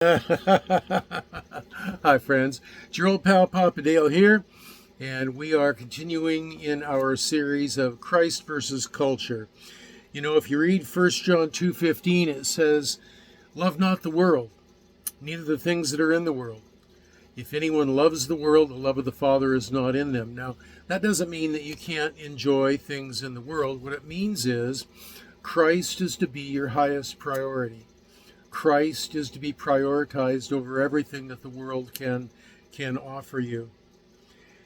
Hi, friends. It's your old pal Papa Dale here, and we are continuing in our series of Christ versus culture. You know, if you read 1 John 2:15, it says, "Love not the world, neither the things that are in the world. If anyone loves the world, the love of the Father is not in them." Now, that doesn't mean that you can't enjoy things in the world. What it means is Christ is to be your highest priority. Christ is to be prioritized over everything that the world can offer you.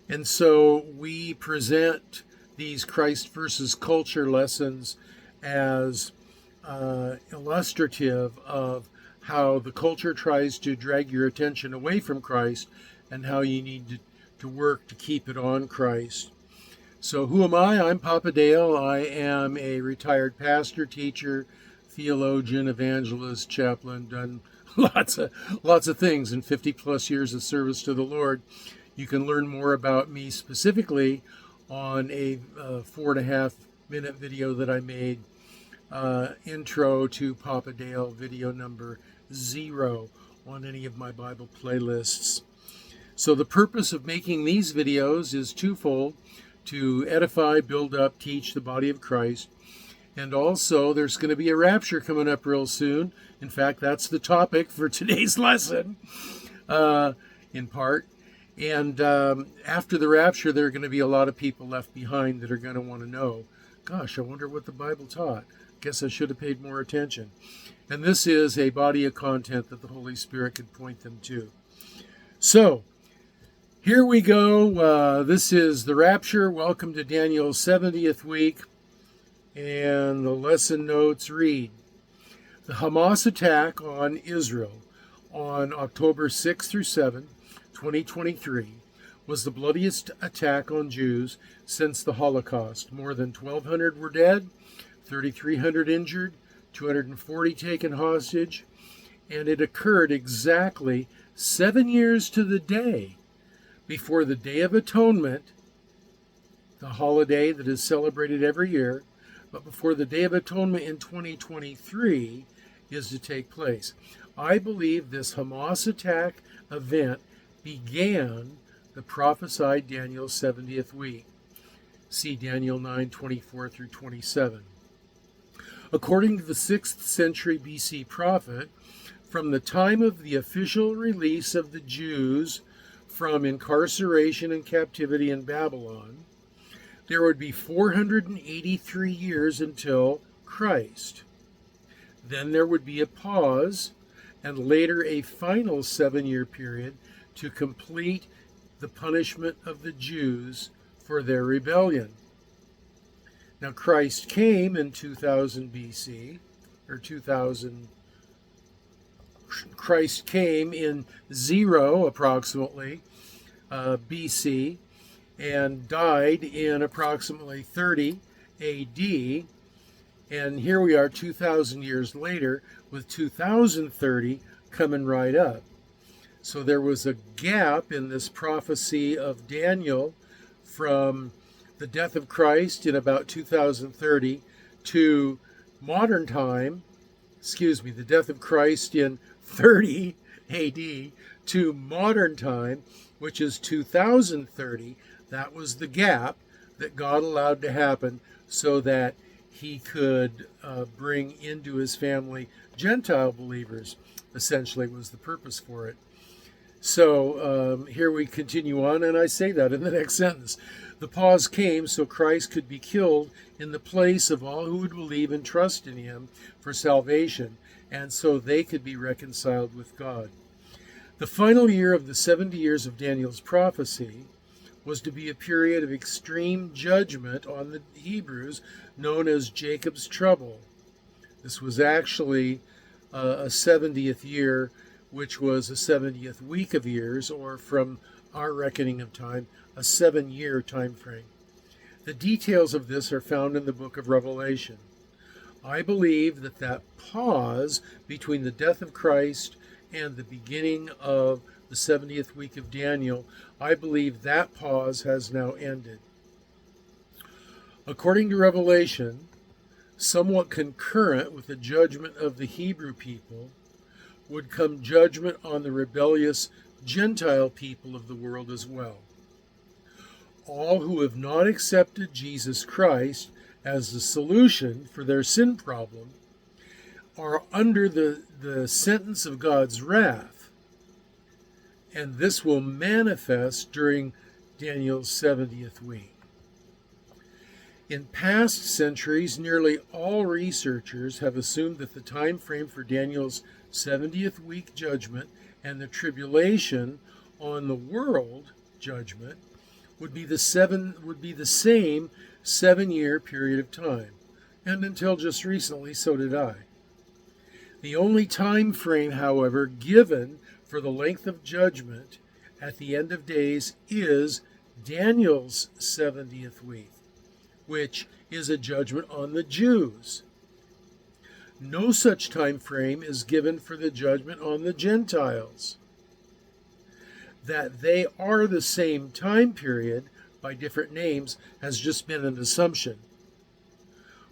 And so we present these Christ versus culture lessons as illustrative of how the culture tries to drag your attention away from Christ and how you need to work to keep it on Christ. So who am I? I'm Papa Dale. I am a retired pastor, teacher, theologian, evangelist, chaplain, done lots of things in 50 plus years of service to the Lord. You can learn more about me specifically on a 4.5 minute video that I made, intro to Papa Dale, video number 0 on any of my Bible playlists. So the purpose of making these videos is twofold: to edify, build up, teach the body of Christ. And also, there's going to be a rapture coming up real soon. In fact, that's the topic for today's lesson, in part. And after the rapture, there are going to be a lot of people left behind that are going to want to know, gosh, I wonder what the Bible taught. Guess I should have paid more attention. And this is a body of content that the Holy Spirit could point them to. So, here we go. This is the Rapture. Welcome to Daniel's 70th week. And the lesson notes read: the Hamas attack on Israel on October 6 through 7, 2023, was the bloodiest attack on Jews since the Holocaust. More than 1,200 were dead, 3,300 injured, 240 taken hostage, and it occurred exactly 7 years to the day before the Day of Atonement, the holiday that is celebrated every year, but before the Day of Atonement in 2023 is to take place. I believe this Hamas attack event began the prophesied Daniel 70th week. See Daniel 9:24 through 27. According to the 6th century BC prophet, from the time of the official release of the Jews from incarceration and captivity in Babylon, there would be 483 years until Christ. Then there would be a pause, and later a final 7-year period to complete the punishment of the Jews for their rebellion. Now, Christ came in 2000 BC, or 2000. Christ came in 0 approximately BC, and died in approximately 30 AD. And here we are 2,000 years later with 2030 coming right up. So there was a gap in this prophecy of Daniel from the death of Christ in about 2030 to modern time, the death of Christ in 30 AD to modern time, which is 2030. That was the gap that God allowed to happen so that he could bring into his family Gentile believers, essentially was the purpose for it. So here we continue on, and I say that in the next sentence. The pause came so Christ could be killed in the place of all who would believe and trust in him for salvation, and so they could be reconciled with God. The final year of the 70 years of Daniel's prophecy was to be a period of extreme judgment on the Hebrews, known as Jacob's trouble. This was actually a 70th year, which was a 70th week of years, or from our reckoning of time, a 7-year time frame. The details of this are found in the book of Revelation. I believe that pause between the death of Christ and the beginning of the 70th week of Daniel, I believe that pause has now ended. According to Revelation, somewhat concurrent with the judgment of the Hebrew people, would come judgment on the rebellious Gentile people of the world as well. All who have not accepted Jesus Christ as the solution for their sin problem are under the sentence of God's wrath, and this will manifest during Daniel's 70th week. In past centuries, nearly all researchers have assumed that the time frame for Daniel's 70th week judgment and the tribulation on the world judgment would be the same 7-year period of time. And until just recently, so did I. The only time frame, however, given for the length of judgment at the end of days is Daniel's 70th week, which is a judgment on the Jews. No such time frame is given for the judgment on the Gentiles. That they are the same time period by different names has just been an assumption.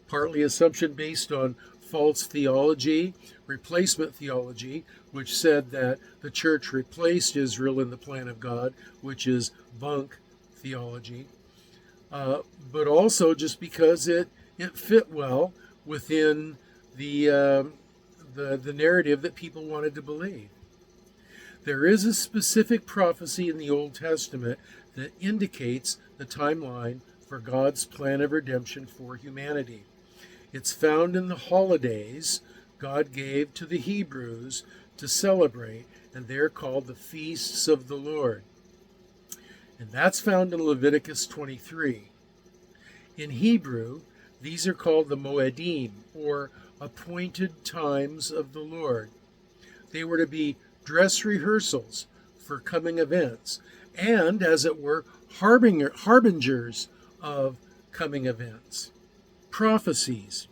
Partly assumption based on false theology, replacement theology, which said that the church replaced Israel in the plan of God, which is bunk theology, but also just because it fit well within the narrative that people wanted to believe. There is a specific prophecy in the Old Testament that indicates the timeline for God's plan of redemption for humanity. It's found in the holidays God gave to the Hebrews to celebrate, and they're called the feasts of the Lord. And that's found in Leviticus 23. In Hebrew, these are called the Moedim, or appointed times of the Lord. They were to be dress rehearsals for coming events, and, as it were, harbingers of coming events. Prophecies,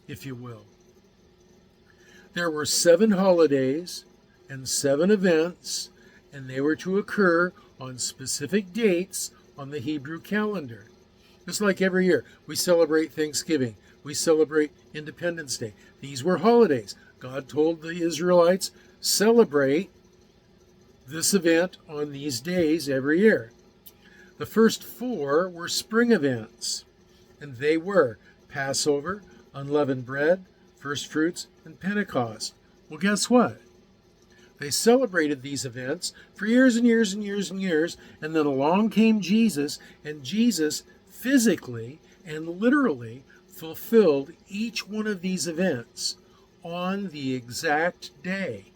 if you will. There were 7 holidays and 7 events, and they were to occur on specific dates on the Hebrew calendar. Just like every year, we celebrate Thanksgiving, we celebrate Independence Day. These were holidays. God told the Israelites, celebrate this event on these days every year. The first 4 were spring events, and they were Passover, unleavened bread, first fruits, and Pentecost. Well, guess what? They celebrated these events for years and years and years and years, and then along came Jesus, and Jesus physically and literally fulfilled each one of these events on the exact day.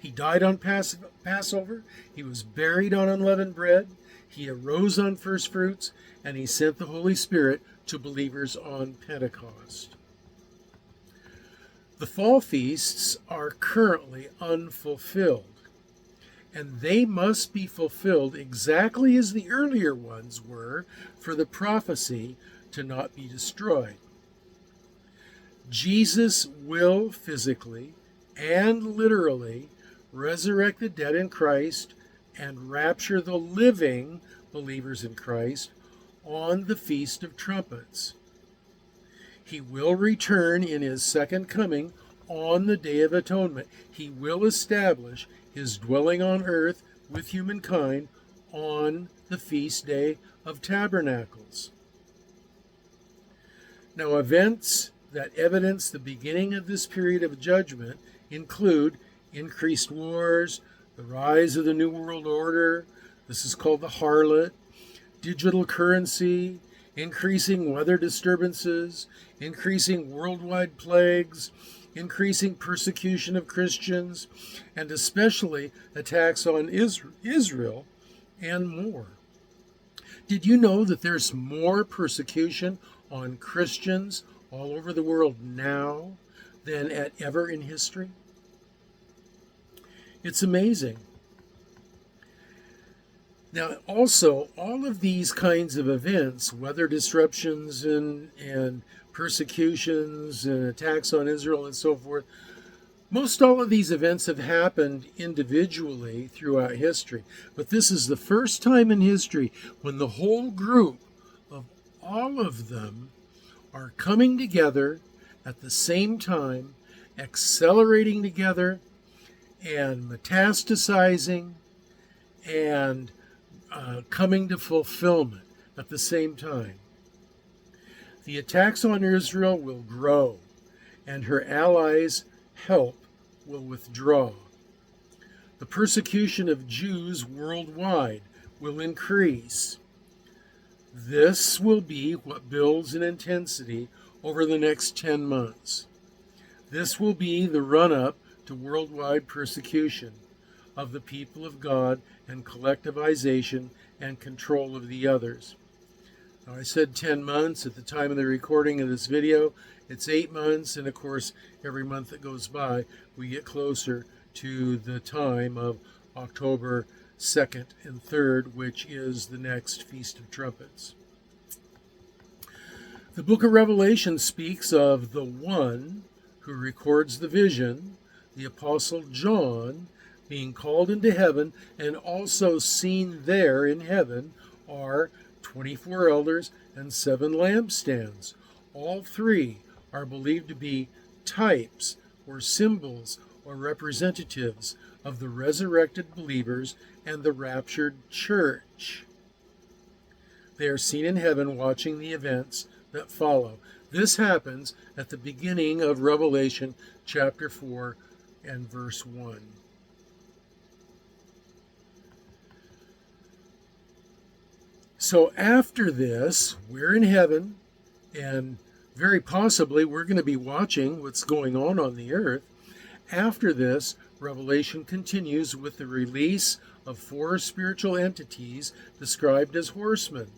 He died on Passover, he was buried on unleavened bread, he arose on first fruits, and he sent the Holy Spirit to believers on Pentecost. The fall feasts are currently unfulfilled, and they must be fulfilled exactly as the earlier ones were for the prophecy to not be destroyed. Jesus will physically and literally resurrect the dead in Christ and rapture the living believers in Christ on the Feast of Trumpets. He will return in his second coming on the Day of Atonement. He will establish his dwelling on earth with humankind on the feast day of Tabernacles. Now, events that evidence the beginning of this period of judgment include increased wars, the rise of the New World Order, this is called the harlot, digital currency, increasing weather disturbances, increasing worldwide plagues, increasing persecution of Christians, and especially attacks on Israel, and more. Did you know that there's more persecution on Christians all over the world now than at ever in history? It's amazing. Now, also, all of these kinds of events, weather disruptions and persecutions and attacks on Israel and so forth, most all of these events have happened individually throughout history. But this is the first time in history when the whole group of all of them are coming together at the same time accelerating together and metastasizing and coming to fulfillment at the same time. The attacks on Israel will grow, and her allies' help will withdraw. The persecution of Jews worldwide will increase. This will be what builds in intensity over the next 10 months. This will be the run-up to worldwide persecution of the people of God and collectivization and control of the others. Now, I said 10 months at the time of the recording of this video. It's 8 months, and of course, every month that goes by, we get closer to the time of October 2nd and 3rd, which is the next Feast of Trumpets. The book of Revelation speaks of the one who records the vision, the Apostle John, being called into heaven, and also seen there in heaven are 24 elders and 7 lampstands. All three are believed to be types or symbols or representatives of the resurrected believers and the raptured church. They are seen in heaven watching the events that follow. This happens at the beginning of Revelation chapter 4 and verse 1. So after this, we're in heaven, and very possibly we're going to be watching what's going on the earth. After this, Revelation continues with the release of 4 spiritual entities described as horsemen: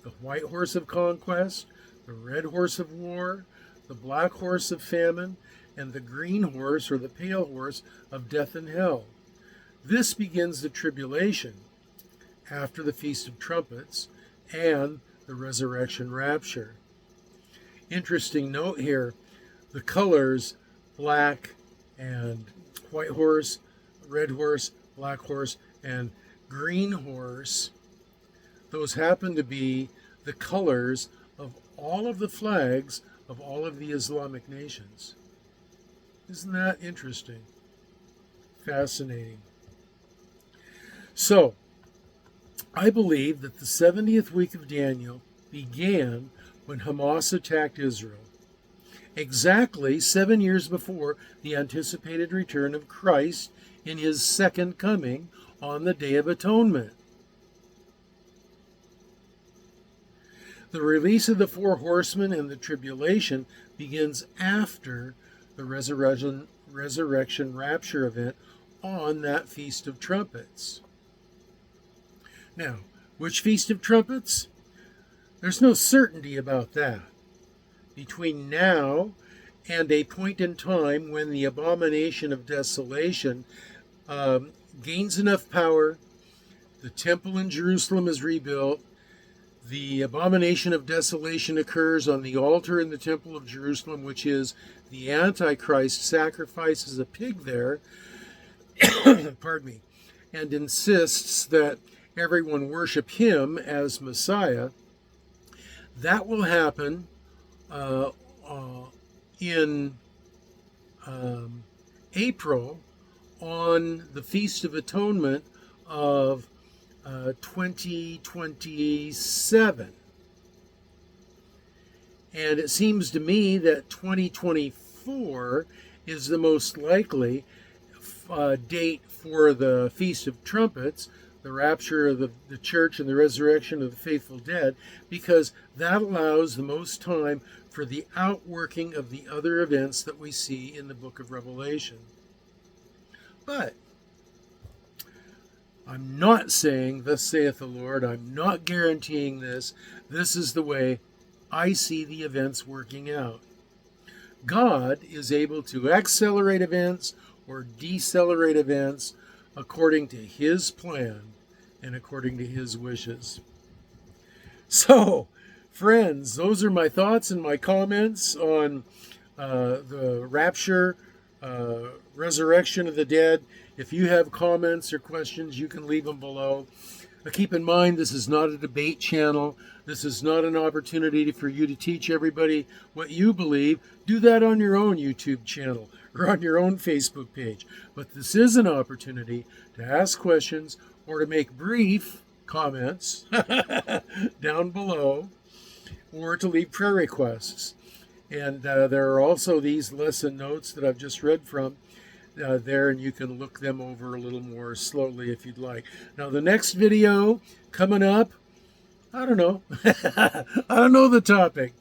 the white horse of conquest, the red horse of war, the black horse of famine, and the green horse or the pale horse of death and hell. This begins the tribulation after the Feast of Trumpets and the resurrection rapture. Interesting note here, the colors black and white horse, red horse, black horse, and green horse, those happen to be the colors of all of the flags of all of the Islamic nations. Isn't that interesting? Fascinating. So, I believe that the 70th week of Daniel began when Hamas attacked Israel, exactly 7 years before the anticipated return of Christ in his second coming on the Day of Atonement. The release of the 4 horsemen and the tribulation begins after the resurrection rapture event on that Feast of Trumpets. Now, which Feast of Trumpets? There's no certainty about that. Between now and a point in time when the abomination of desolation gains enough power, the temple in Jerusalem is rebuilt, the abomination of desolation occurs on the altar in the temple of Jerusalem, which is the Antichrist sacrifices a pig there, pardon me, and insists that everyone worship him as Messiah. That will happen in April on the Feast of Atonement of 2027. And it seems to me that 2024 is the most likely date for the Feast of Trumpets, the rapture of the church and the resurrection of the faithful dead, because that allows the most time for the outworking of the other events that we see in the book of Revelation. But I'm not saying, thus saith the Lord, I'm not guaranteeing this. This is the way I see the events working out. God is able to accelerate events or decelerate events according to his plan and according to his wishes. So, friends, those are my thoughts and my comments on the rapture, resurrection of the dead. If you have comments or questions, you can leave them below. But keep in mind, this is not a debate channel. This is not an opportunity for you to teach everybody what you believe. Do that on your own YouTube channel or on your own Facebook page. But this is an opportunity to ask questions or to make brief comments down below, or to leave prayer requests. And there are also these lesson notes that I've just read from there, and you can look them over a little more slowly if you'd like. Now, the next video coming up, I don't know. I don't know the topic.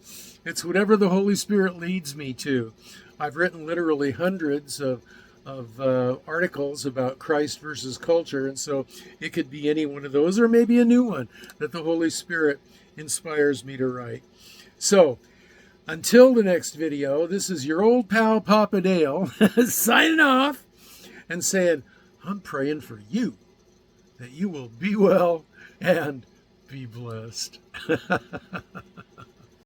It's whatever the Holy Spirit leads me to. I've written literally hundreds of articles about Christ versus culture, and so it could be any one of those, or maybe a new one that the Holy Spirit inspires me to write. So, until the next video, this is your old pal Papa Dale signing off and saying, I'm praying for you, that you will be well and be blessed.